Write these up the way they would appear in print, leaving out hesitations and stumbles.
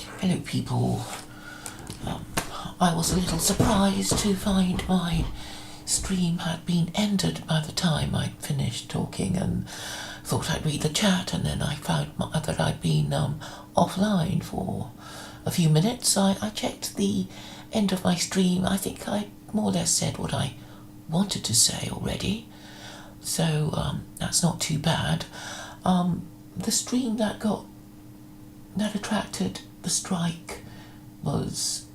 Hello people. I was a little surprised to find my stream had been ended by the time I'd finished talking, and thought I'd read the chat, and then I found that I'd been offline for a few minutes. I checked the end of my stream. I think I more or less said what I wanted to say already, so that's not too bad. The stream that attracted the strike was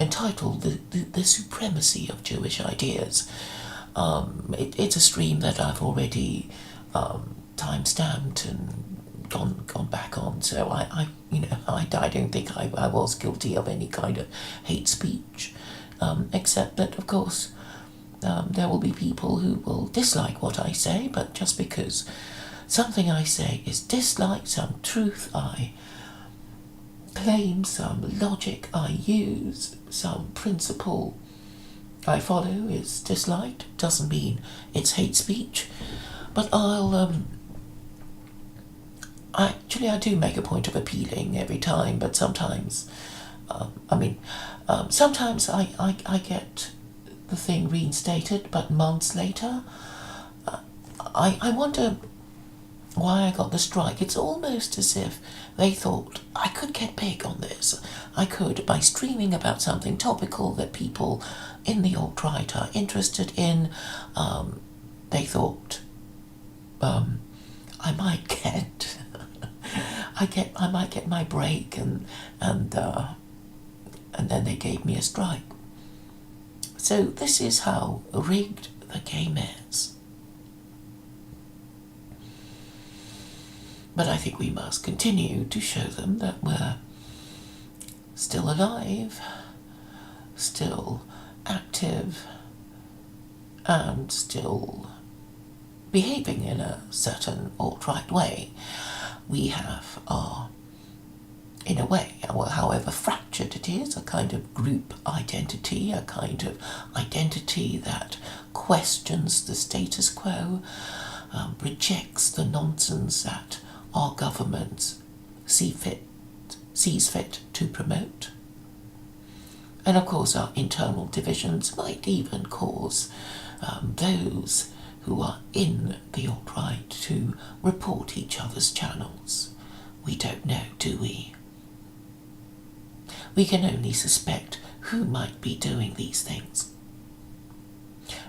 entitled the Supremacy of Jewish Ideas. It's a stream that I've already time-stamped and gone back on, so I don't think I was guilty of any kind of hate speech, except that, of course, there will be people who will dislike what I say, but just because something I say is disliked, some truth I claim, some logic I use, some principle I follow is disliked, doesn't mean it's hate speech. But I do make a point of appealing every time, but sometimes, sometimes I get the thing reinstated, but months later, I wonder why I got the strike. It's almost as if they thought I could get big on this. I could, by streaming about something topical that people in the alt-right are interested in. They thought I might get I might get my break, and then they gave me a strike. So this is how rigged the game is. But I think we must continue to show them that we're still alive, still active, and still behaving in a certain alt-right way. We have our, in a way, however fractured it is, a kind of group identity, a kind of identity that questions the status quo, rejects the nonsense that our government sees fit to promote. And of course our internal divisions might even cause those who are in the alt-right to report each other's channels. We don't know, do we? We can only suspect who might be doing these things.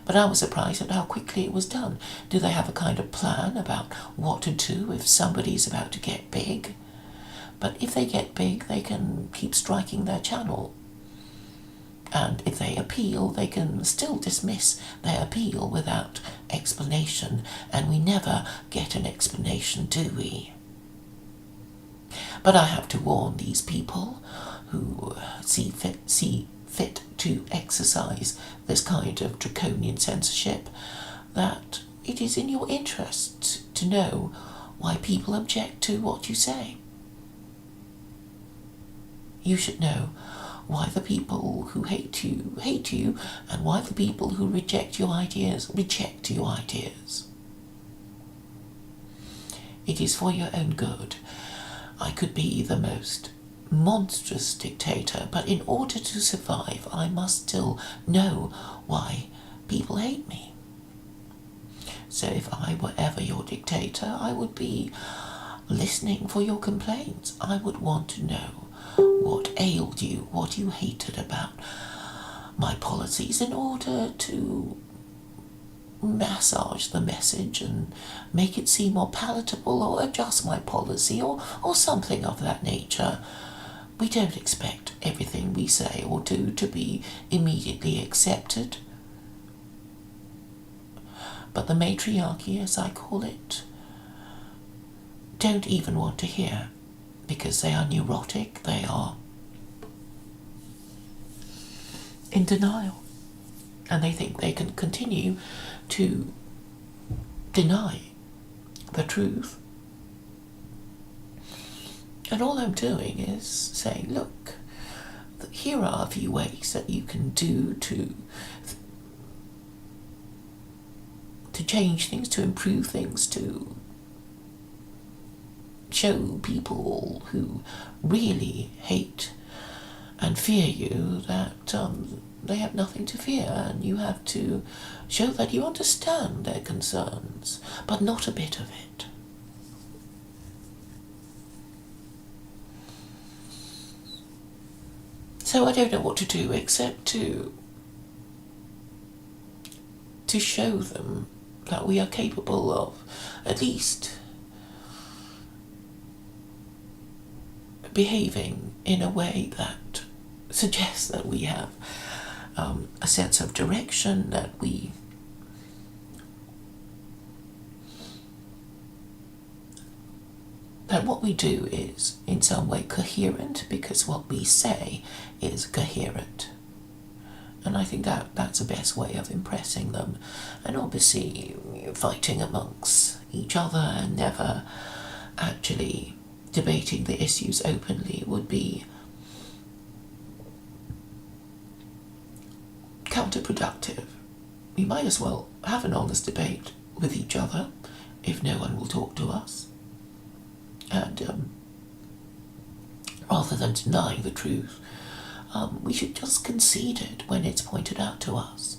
But I was surprised at how quickly it was done. Do they have a kind of plan about what to do if somebody's about to get big? But if they get big, they can keep striking their channel. And if they appeal, they can still dismiss their appeal without explanation. And we never get an explanation, do we? But I have to warn these people who see fit to exercise this kind of draconian censorship, that it is in your interest to know why people object to what you say. You should know why the people who hate you, and why the people who reject your ideas reject your ideas. It is for your own good. I could be the most monstrous dictator, but in order to survive, I must still know why people hate me. So if I were ever your dictator, I would be listening for your complaints. I would want to know what ailed you, what you hated about my policies, in order to massage the message and make it seem more palatable, or adjust my policy, or something of that nature. We don't expect everything we say or do to be immediately accepted. But the matriarchy, as I call it, don't even want to hear, because they are neurotic, they are in denial, and they think they can continue to deny the truth. And all I'm doing is saying, look, here are a few ways that you can do to change things, to improve things, to show people who really hate and fear you that they have nothing to fear, and you have to show that you understand their concerns, but not a bit of it. So I don't know what to do except to show them that we are capable of at least behaving in a way that suggests that we have a sense of direction, that what we do is in some way coherent, because what we say is coherent. And I think that's the best way of impressing them. And obviously fighting amongst each other and never actually debating the issues openly would be counterproductive. We might as well have an honest debate with each other if no one will talk to us. And rather than denying the truth, we should just concede it when it's pointed out to us.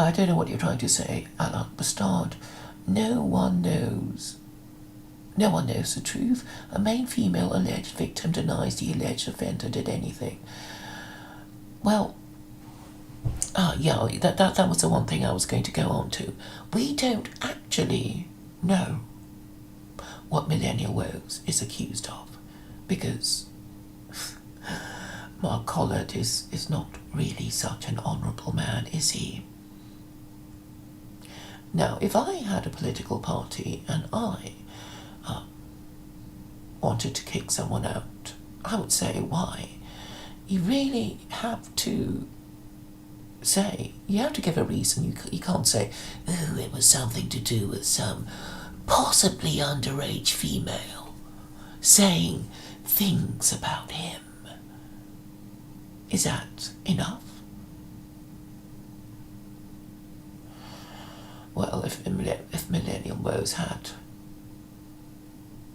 I don't know what you're trying to say, Alan Bastard. No one knows the truth. A male female alleged victim denies the alleged offender did anything. Well, that was the one thing I was going to go on to. We don't actually know what Millennial Woes is accused of, because Mark Collett is not really such an honourable man, is he? Now, if I had a political party and I wanted to kick someone out, I would say, why? You really have to say, you have to give a reason. You can't say, oh, it was something to do with some possibly underage female saying things about him. Is that enough? Well, if Millennial Woes had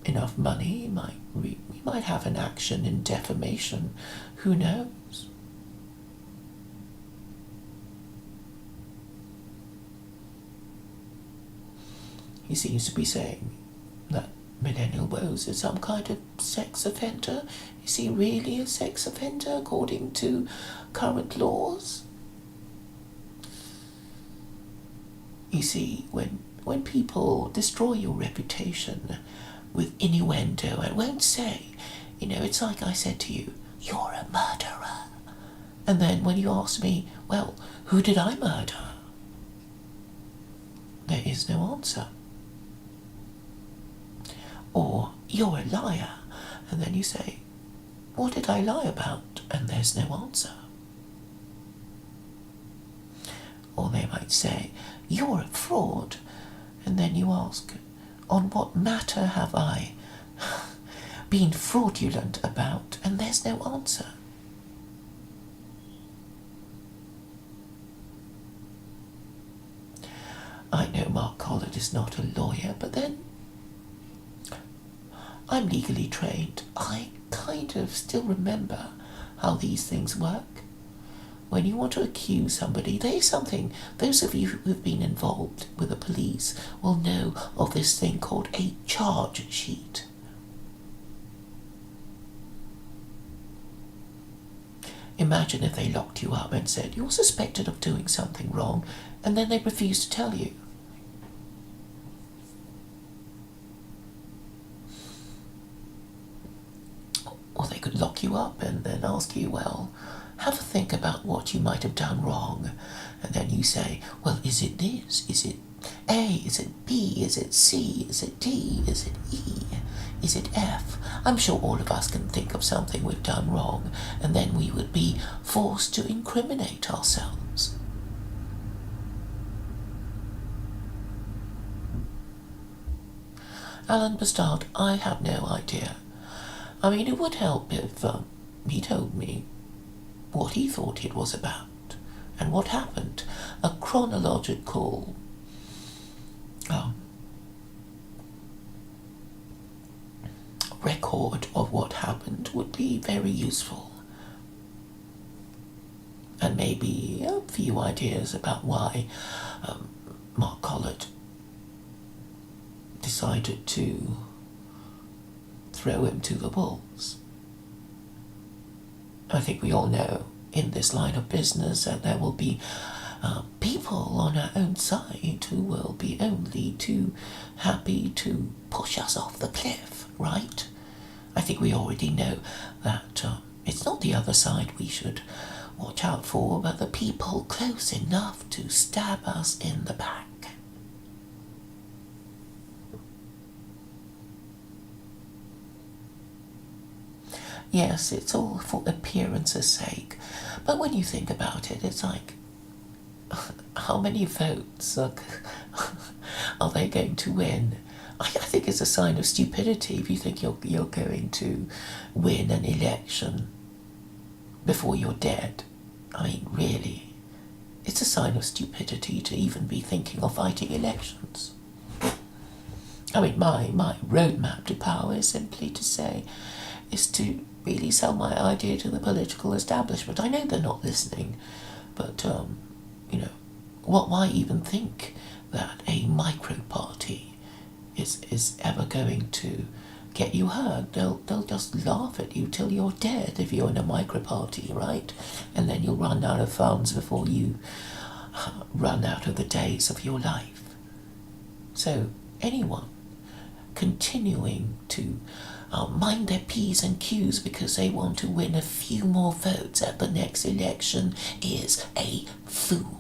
enough money, we might have an action in defamation. Who knows? He seems to be saying that Millennial Woes is some kind of sex offender. Is he really a sex offender according to current laws? You see, when people destroy your reputation with innuendo and won't say, it's like I said to you, you're a murderer. And then when you ask me, well, who did I murder? There is no answer. Or, you're a liar. And then you say, what did I lie about? And there's no answer. Or they might say, you're a fraud. And then you ask, on what matter have I been fraudulent about? And there's no answer. I know Mark Collett is not a lawyer, but then I'm legally trained. I kind of still remember how these things work. When you want to accuse somebody, there's something, those of you who've been involved with the police will know of this thing called a charge sheet. Imagine if they locked you up and said, you're suspected of doing something wrong, and then they refused to tell you. Or they could lock you up and then ask you, well, have a think about what you might have done wrong. And then you say, well, is it this? Is it A? Is it B? Is it C? Is it D? Is it E? Is it F? I'm sure all of us can think of something we've done wrong, and then we would be forced to incriminate ourselves. Alan Bastard, I have no idea. I mean, it would help if he told me what he thought it was about and what happened. A chronological record of what happened would be very useful. And maybe a few ideas about why Mark Collett decided to throw him to the wolves. I think we all know in this line of business that there will be people on our own side who will be only too happy to push us off the cliff, right? I think we already know that it's not the other side we should watch out for, but the people close enough to stab us in the back. Yes, it's all for appearance's sake, but when you think about it, it's like, how many votes are they going to win? I think it's a sign of stupidity if you think you're going to win an election before you're dead. I mean, really, it's a sign of stupidity to even be thinking of fighting elections. I mean, my roadmap to power is simply is to really sell my idea to the political establishment. I know they're not listening, but, why even think that a micro-party is ever going to get you heard? They'll just laugh at you till you're dead if you're in a micro-party, right? And then you'll run out of funds before you run out of the days of your life. So anyone continuing to mind their P's and Q's because they want to win a few more votes at the next election is a fool.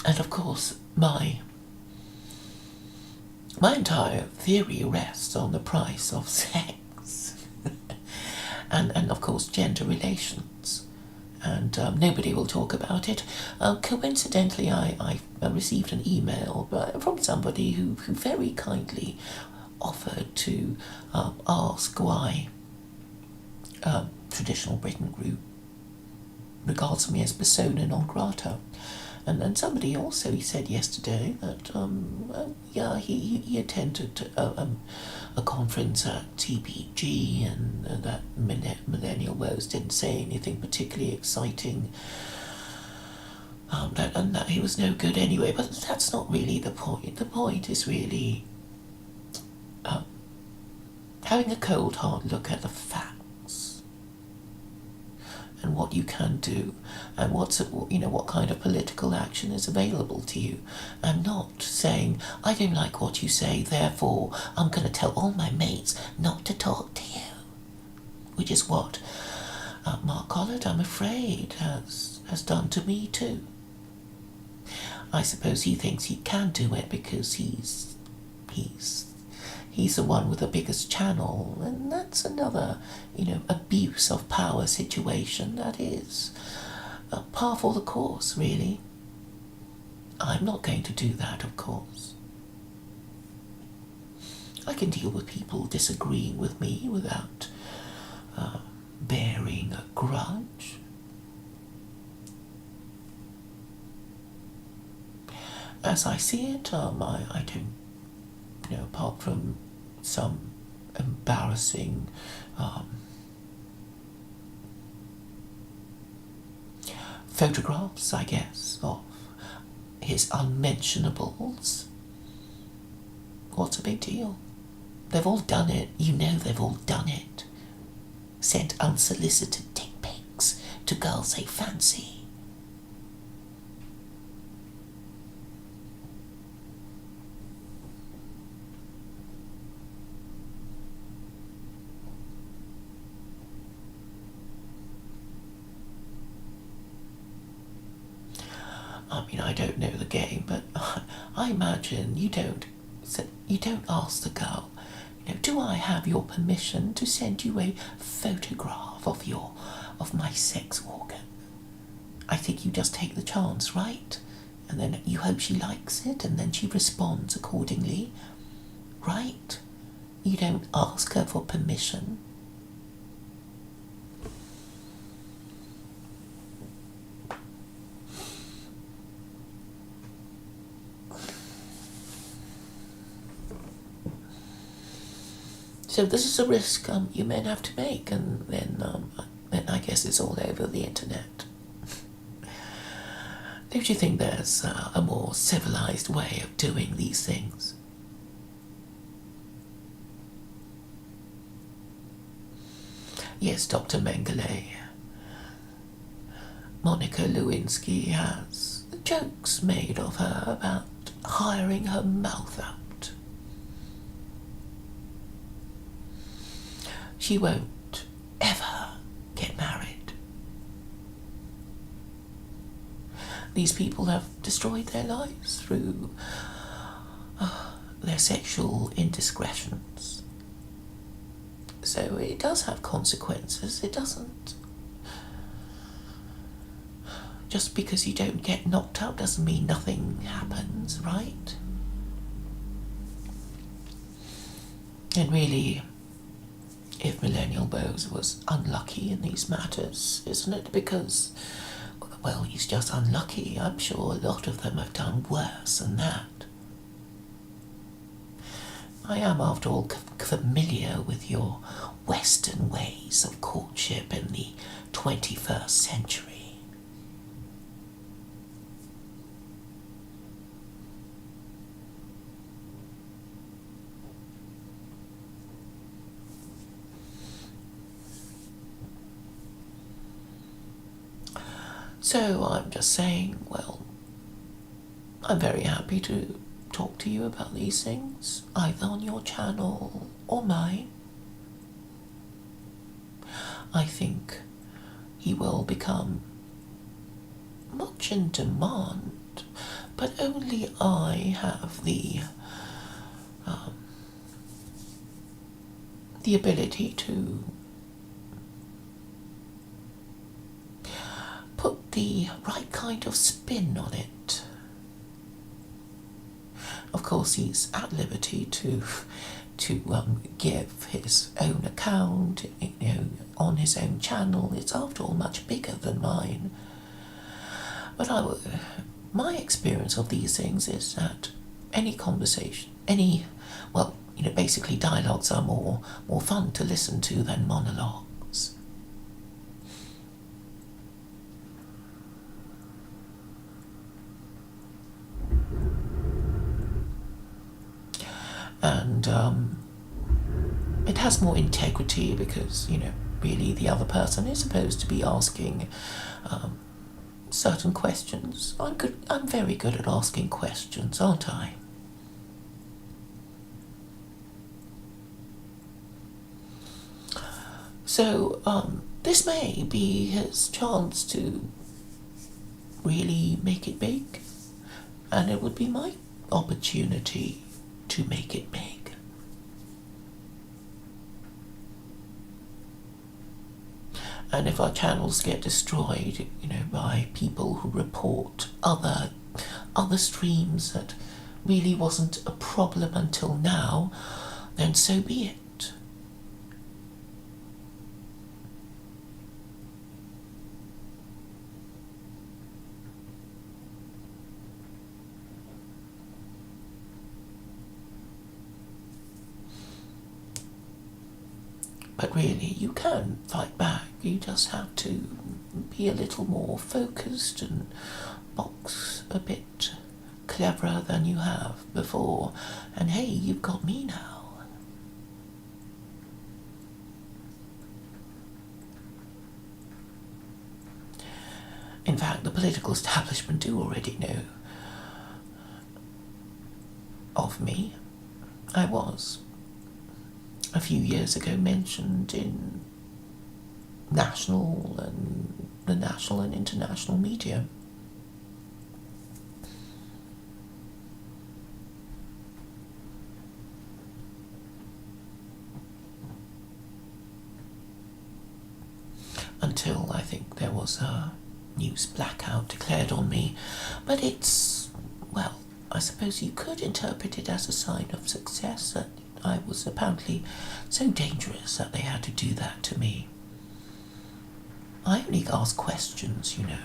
And of course, my entire theory rests on the price of sex and of course gender relations, and nobody will talk about it. Coincidentally, I received an email from somebody who very kindly offered to ask why traditional Britain group regards me as persona non grata. And somebody also, he said yesterday that, he attended a conference at TPG and that Millennial Woes didn't say anything particularly exciting, and that he was no good anyway. But that's not really the point. The point is really having a cold, hard look at the facts and what you can do, and what kind of political action is available to you. I'm not saying, I don't like what you say, therefore I'm going to tell all my mates not to talk to you, which is what Mark Collett, I'm afraid, has done to me too. I suppose he thinks he can do it because he's the one with the biggest channel, and that's another, abuse of power situation that is par for the course, really. I'm not going to do that, of course. I can deal with people disagreeing with me without bearing a grudge. As I see it, I don't, apart from some embarrassing photographs, I guess, of his unmentionables. What's a big deal? They've all done it. They've all done it. Sent unsolicited dick pics to girls they fancy. I mean, I don't know the game, but I imagine you don't You don't ask the girl, do I have your permission to send you a photograph of my sex organ? I think you just take the chance, right? And then you hope she likes it, and then she responds accordingly, right? You don't ask her for permission. So this is a risk you men have to make, and then I guess it's all over the internet. Don't you think there's a more civilized way of doing these things? Yes, Dr. Mengele. Monica Lewinsky has jokes made of her about hiring her mouth out. She won't ever get married. These people have destroyed their lives through their sexual indiscretions. So it does have consequences. It doesn't. Just because you don't get knocked out doesn't mean nothing happens, right? And really, if Millennial Woes was unlucky in these matters, isn't it? Because, well, he's just unlucky. I'm sure a lot of them have done worse than that. I am, after all, familiar with your Western ways of courtship in the 21st century. So I'm just saying, well, I'm very happy to talk to you about these things, either on your channel or mine. I think he will become much in demand, but only I have the ability to put the right kind of spin on it. Of course, he's at liberty to give his own account, on his own channel. It's after all much bigger than mine. But my experience of these things is that any conversation, basically dialogues are more fun to listen to than monologues. And it has more integrity because, really the other person is supposed to be asking certain questions. I'm very good at asking questions, aren't I? So, this may be his chance to really make it big, and it would be my opportunity to make it big. And if our channels get destroyed, by people who report other streams that really wasn't a problem until now, then so be it. But really, you can fight back. You just have to be a little more focused and box a bit cleverer than you have before. And hey, you've got me now. In fact, the political establishment do already know of me. I was, a few years ago, mentioned in the national and international media. until I think there was a news blackout declared on me. But it's, well, I suppose you could interpret it as a sign of success that I was apparently so dangerous that they had to do that to me. I only ask questions, you know.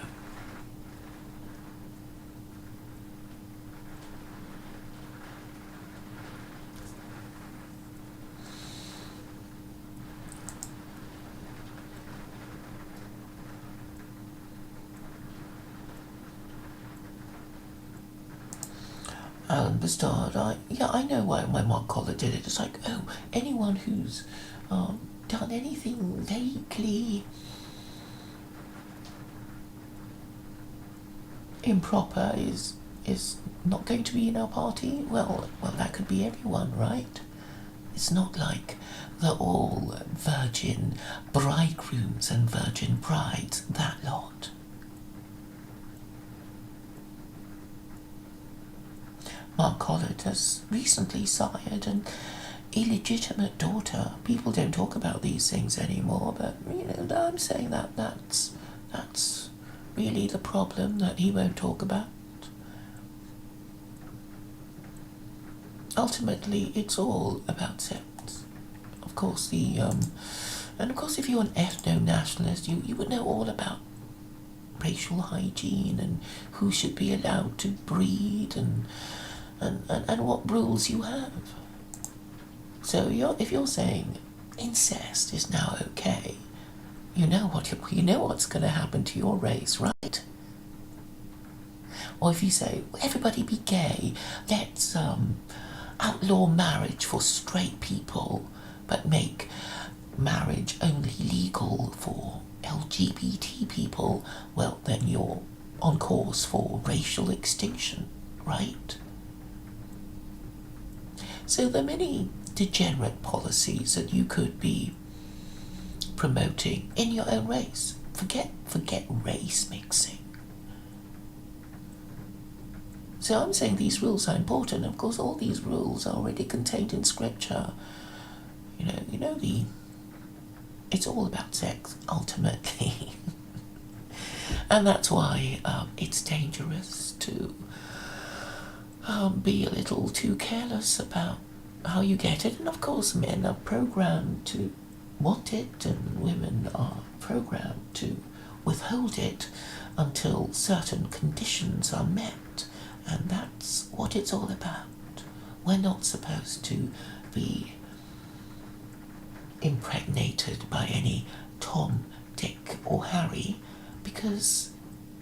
Alan Bastard, I know why Mark Collett did it. It's like, oh, anyone who's done anything vaguely improper is not going to be in our party. Well, that could be everyone, right? It's not like they're all virgin bridegrooms and virgin brides, that lot. Mark Collett has recently sired an illegitimate daughter. People don't talk about these things anymore, but I'm saying that's really the problem that he won't talk about. Ultimately, it's all about sex. Of course, and of course, if you're an ethno-nationalist, you would know all about racial hygiene and who should be allowed to breed and what rules you have. So if you're saying incest is now okay, you know what's going to happen to your race, right? Or if you say everybody be gay, let's outlaw marriage for straight people, but make marriage only legal for LGBT people, well, then you're on course for racial extinction, right? So there are many degenerate policies that you could be promoting in your own race. Forget race mixing. So I'm saying these rules are important. Of course, all these rules are already contained in scripture. It's all about sex, ultimately. And that's why it's dangerous to be a little too careless about how you get it. And of course, men are programmed to want it, and women are programmed to withhold it until certain conditions are met. And that's what it's all about. We're not supposed to be impregnated by any Tom, Dick, or Harry, because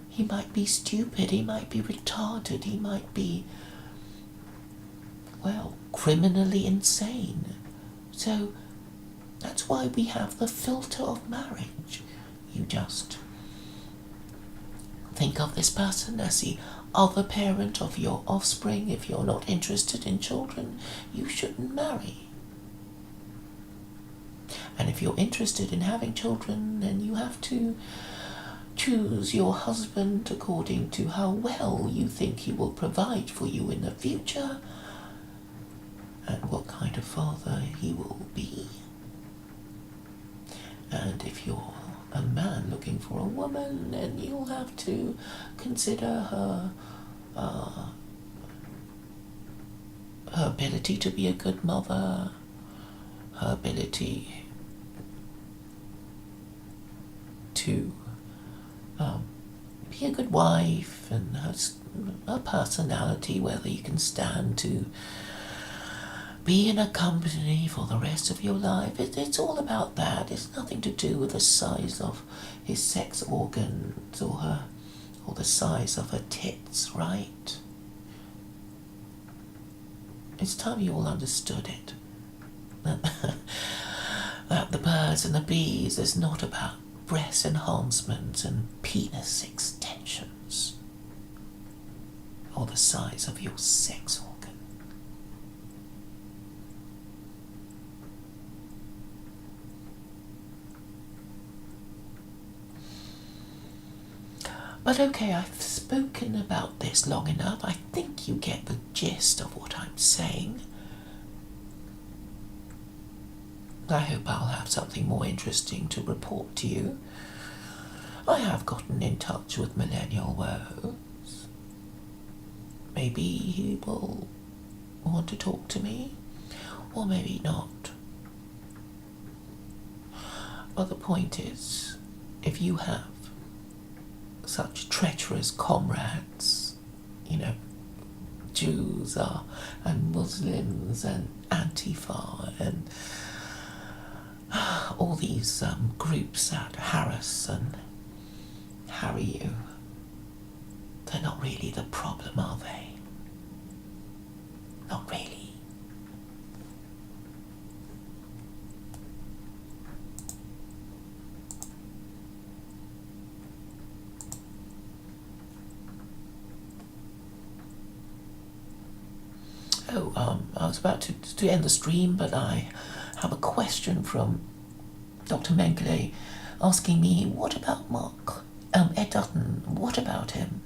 he might be stupid, he might be retarded, he might be, well, criminally insane. So that's why we have the filter of marriage. You just think of this person as the other parent of your offspring. If you're not interested in children, you shouldn't marry. And if you're interested in having children, then you have to choose your husband according to how well you think he will provide for you in the future and what kind of father he will be. And if you're a man looking for a woman, then you'll have to consider her ability to be a good mother, her ability to be a good wife, and her personality, whether you can stand to be in a company for the rest of your life. It's all about that. It's nothing to do with the size of his sex organs or the size of her tits, right? It's time you all understood it. That the birds and the bees is not about breast enhancement and penis extensions or the size of your sex organ. But okay, I've spoken about this long enough. I think you get the gist of what I'm saying. I hope I'll have something more interesting to report to you I have gotten in touch with Millennial Woes. Maybe he will want to talk to me, or maybe not. But the point is, if you have such treacherous comrades, Jews and Muslims and Antifa and all these groups that harass and harry you, they're not really the problem, are they? Not really. I was about to end the stream, but I have a question from Dr. Mengele asking me, what about Ed Dutton? What about him?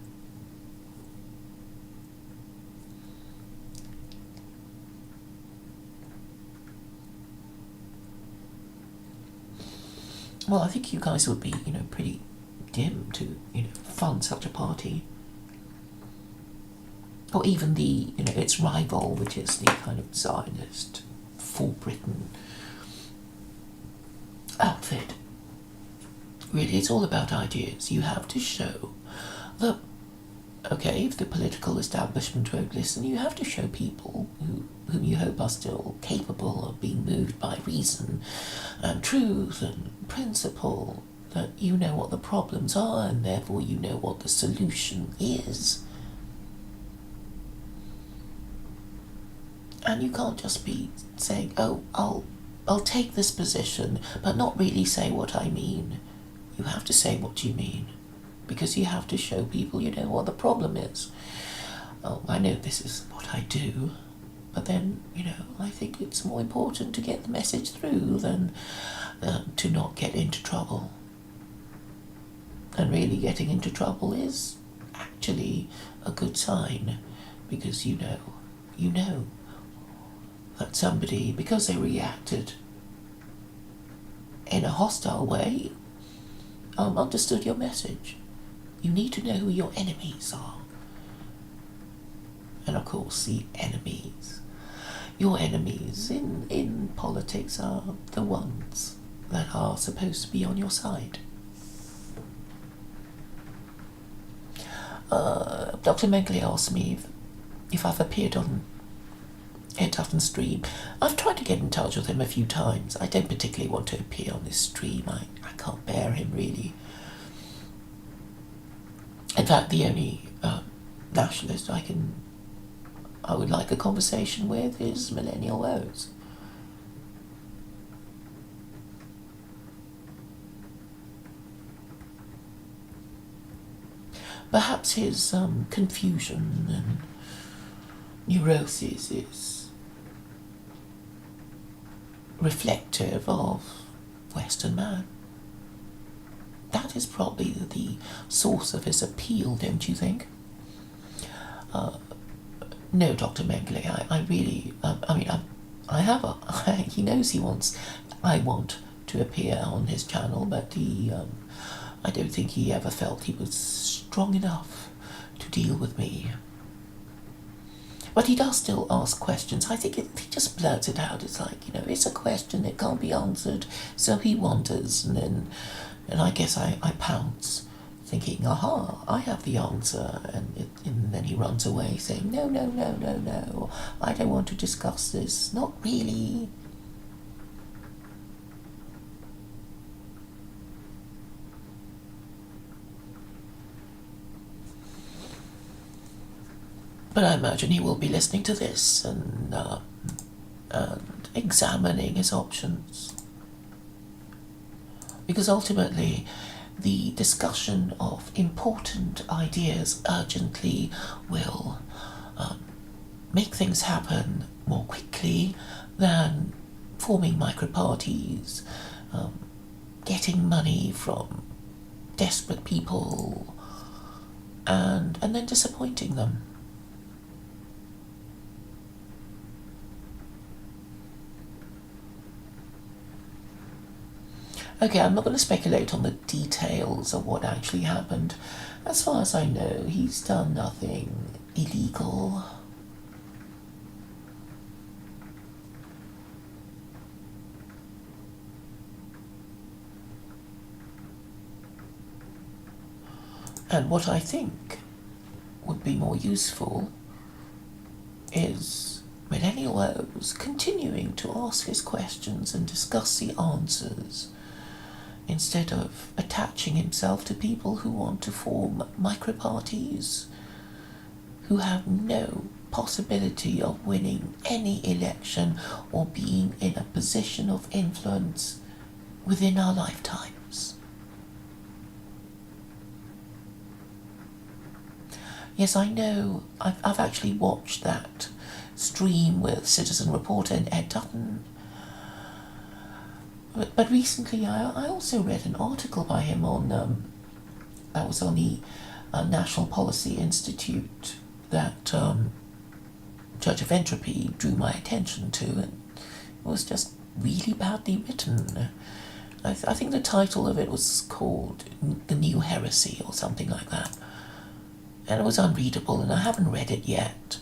Well, I think you guys would be, pretty dim to, fund such a party. Or even the, its rival, which is the kind of Zionist, full Britain outfit. Really, it's all about ideas. You have to show that, okay, if the political establishment won't listen, you have to show people whom you hope are still capable of being moved by reason and truth and principle, that you know what the problems are and therefore you know what the solution is. And you can't just be saying, oh, I'll take this position, but not really say what I mean. You have to say what you mean, because you have to show people you know what the problem is. Oh, I know this is what I do, but then, I think it's more important to get the message through than to not get into trouble. And really getting into trouble is actually a good sign, because you know that somebody, because they reacted in a hostile way, understood your message. You need to know who your enemies are. And of course, your enemies in politics are the ones that are supposed to be on your side. Dr. Mengele asked me if I've appeared on Ed Dutton's stream. I've tried to get in touch with him a few times. I don't particularly want to appear on this stream. I can't bear him, really. In fact, the only nationalist I would like a conversation with is Millennial Woes. Perhaps his confusion and neurosis is reflective of Western man. That is probably the source of his appeal, don't you think? No, Dr. Mengele, I really, he knows I want to appear on his channel, but I don't think he ever felt he was strong enough to deal with me. But he does still ask questions. I think he just blurts it out. It's like, it's a question, it can't be answered, so he wonders, and I guess I pounce, thinking, aha, I have the answer, and then he runs away saying, no, I don't want to discuss this, not really. But I imagine he will be listening to this and examining his options. Because ultimately, the discussion of important ideas urgently will make things happen more quickly than forming micro-parties, getting money from desperate people, and then disappointing them. Okay, I'm not going to speculate on the details of what actually happened. As far as I know, he's done nothing illegal. And what I think would be more useful is Millennial Woes continuing to ask his questions and discuss the answers, instead of attaching himself to people who want to form micro-parties, who have no possibility of winning any election or being in a position of influence within our lifetimes. Yes, I know, I've actually watched that stream with citizen reporter and Ed Dutton. But recently I also read an article by him on, that was on the National Policy Institute that Church of Entropy drew my attention to, and it was just really badly written. I think the title of it was called The New Heresy or something like that. And it was unreadable, and I haven't read it yet.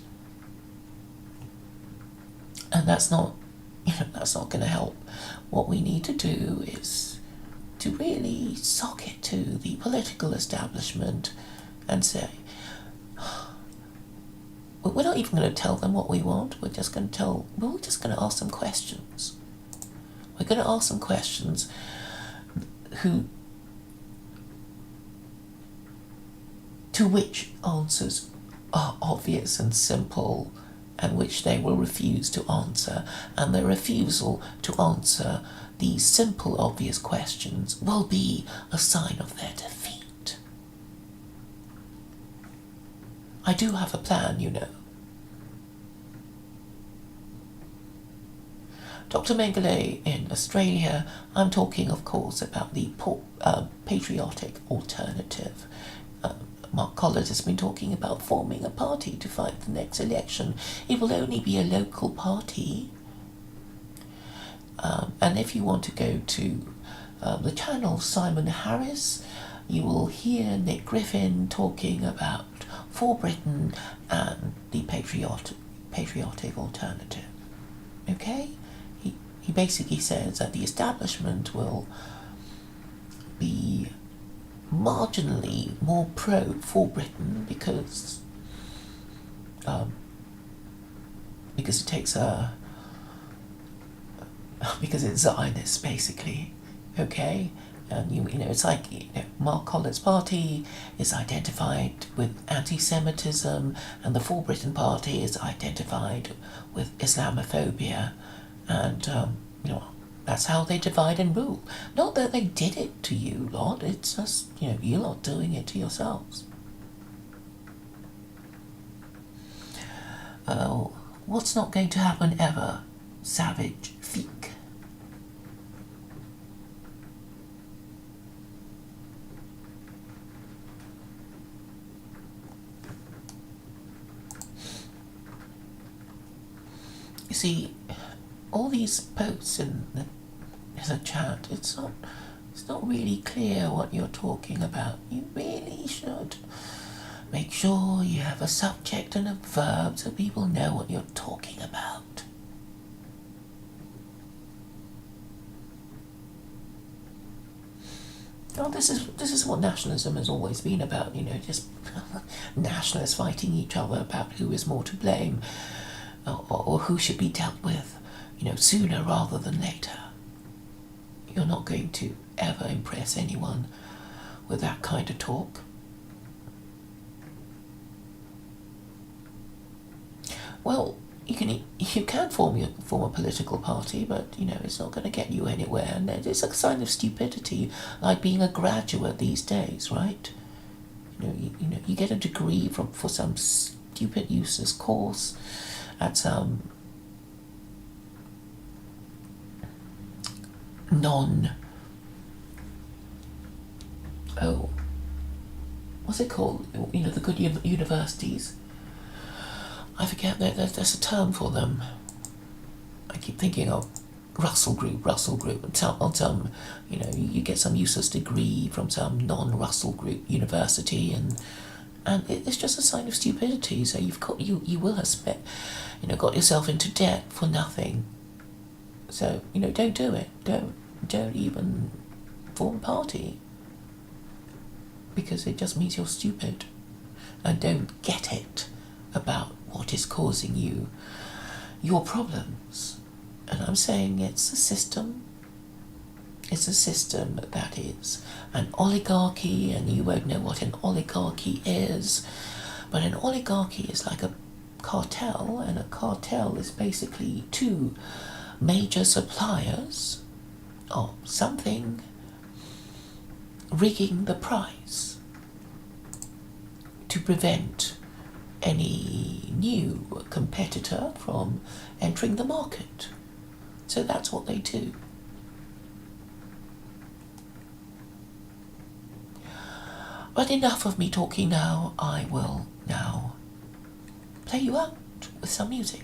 And that's not going to help. What we need to do is to really sock it to the political establishment and say, we're not even going to tell them what we want. We're just going to ask them questions. We're going to ask them questions to which answers are obvious and simple, and which they will refuse to answer, and their refusal to answer these simple, obvious questions will be a sign of their defeat. I do have a plan, you know. Dr. Mengele in Australia, I'm talking, of course, about the patriotic alternative. Mark Collett has been talking about forming a party to fight the next election. It will only be a local party. And if you want to go to the channel Simon Harris, you will hear Nick Griffin talking about For Britain and the patriotic alternative. Okay? He basically says that the establishment will be marginally more pro for Britain because it takes because it's Zionist basically, okay? And you know it's like, you know, Mark Collett's party is identified with anti-Semitism, and the For Britain party is identified with Islamophobia, and you know, that's how they divide and rule. Not that they did it to you lot, it's just, you know, you lot doing it to yourselves. What's not going to happen ever? Savage Feek. You see, all these posts in the chat, it's not really clear what you're talking about. You really should make sure you have a subject and a verb so people know what you're talking about. Oh, this is what nationalism has always been about, you know, just nationalists fighting each other about who is more to blame, or who should be dealt with, you know, sooner rather than later. You're not going to ever impress anyone with that kind of talk. Well, you can form a political party, but you know it's not going to get you anywhere, and it's a sign of stupidity, like being a graduate these days, right? You know you get a degree for some stupid useless course at some what's it called? You know, the good universities. I forget, there's a term for them. I keep thinking of Russell Group, on some, you get some useless degree from some non-Russell Group university, and it's just a sign of stupidity. So you will have got yourself into debt for nothing. So don't do it. Don't even form a party, because it just means you're stupid and don't get it about what is causing you your problems. And I'm saying it's a system. It's a system that is an oligarchy, and you won't know what an oligarchy is. But an oligarchy is like a cartel, and a cartel is basically two major suppliers of something rigging the price to prevent any new competitor from entering the market. So that's what they do. But enough of me talking now. I will now play you out with some music.